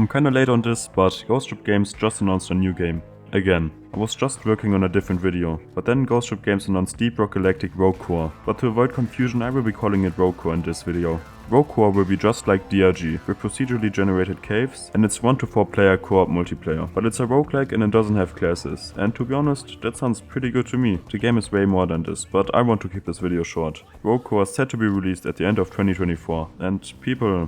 I'm kinda late on this, but Ghost Ship Games just announced a new game. Again. I was just working on a different video, but then Ghost Ship Games announced Deep Rock Galactic Rogue Core, but to avoid confusion I will be calling it Rogue Core in this video. Rogue Core will be just like DRG, with procedurally generated caves, and it's 1 to 4 player co-op multiplayer. But it's a roguelike and it doesn't have classes, and to be honest, that sounds pretty good to me. The game is way more than this, but I want to keep this video short. Rogue Core is set to be released at the end of 2024, and people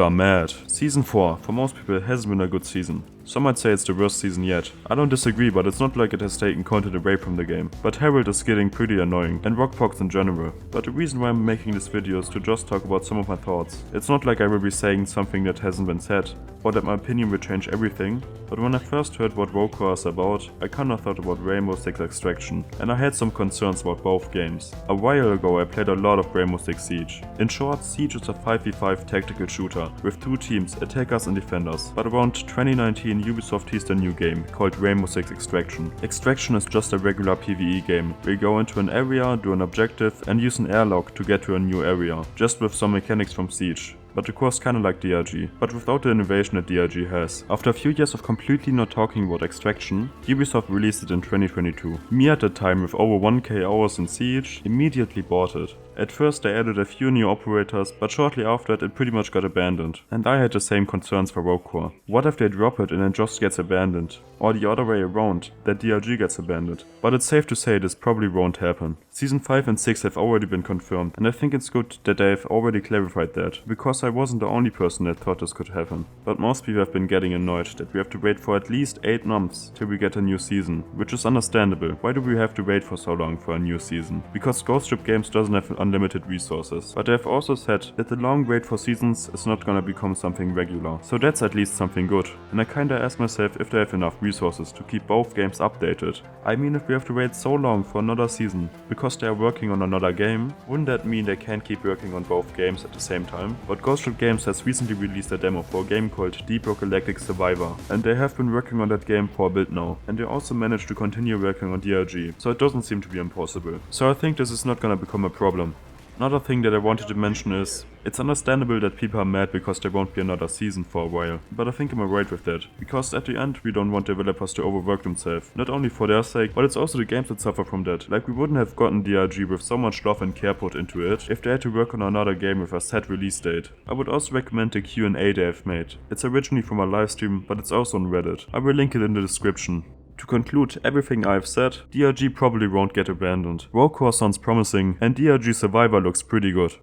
are mad. Season 4, for most people, hasn't been a good season. Some might say it's the worst season yet. I don't disagree, but it's not like it has taken content away from the game. But Herald is getting pretty annoying, and Rockpox in general. But the reason why I'm making this video is to just talk about some of my thoughts. It's not like I will be saying something that hasn't been said, or that my opinion will change everything, but when I first heard what Rogue Core is about, I kinda thought about Rainbow Six Extraction, and I had some concerns about both games. A while ago I played a lot of Rainbow Six Siege. In short, Siege is a 5v5 tactical shooter, with 2 teams, attackers and defenders. But around 2019 Ubisoft teased a new game, called Rainbow Six Extraction. Extraction is just a regular PvE game, where you go into an area, do an objective and use an airlock to get to a new area, just with some mechanics from Siege. But of course kinda like DRG, but without the innovation that DRG has. After a few years of completely not talking about Extraction, Ubisoft released it in 2022. Me at the time, with over 1k hours in Siege, immediately bought it. At first they added a few new operators, but shortly after that it pretty much got abandoned. And I had the same concerns for Rogue Core. What if they drop it and it just gets abandoned? Or the other way around, that DRG gets abandoned. But it's safe to say this probably won't happen. Season 5 and 6 have already been confirmed, and I think it's good that they have already clarified that, because I wasn't the only person that thought this could happen. But most people have been getting annoyed that we have to wait for at least 8 months till we get a new season, which is understandable. Why do we have to wait for so long for a new season? Because Ghost Ship Games doesn't have unlimited resources. But they have also said that the long wait for seasons is not gonna become something regular. So that's at least something good. And I kinda ask myself if they have enough resources to keep both games updated. I mean, if we have to wait so long for another season because they are working on another game, wouldn't that mean they can't keep working on both games at the same time? But Ghost Ship Games has recently released a demo for a game called Deep Rock Galactic Survivor, and they have been working on that game for a bit now, and they also managed to continue working on DRG, so it doesn't seem to be impossible. So I think this is not gonna become a problem. Another thing that I wanted to mention is, it's understandable that people are mad because there won't be another season for a while, but I think I'm alright with that, because at the end we don't want developers to overwork themselves, not only for their sake, but it's also the games that suffer from that. Like, we wouldn't have gotten DRG with so much love and care put into it if they had to work on another game with a set release date. I would also recommend the QnA they have made. It's originally from a livestream, but it's also on Reddit. I will link it in the description. To conclude everything I've said, DRG probably won't get abandoned. Rogue Core sounds promising, and DRG Survivor looks pretty good.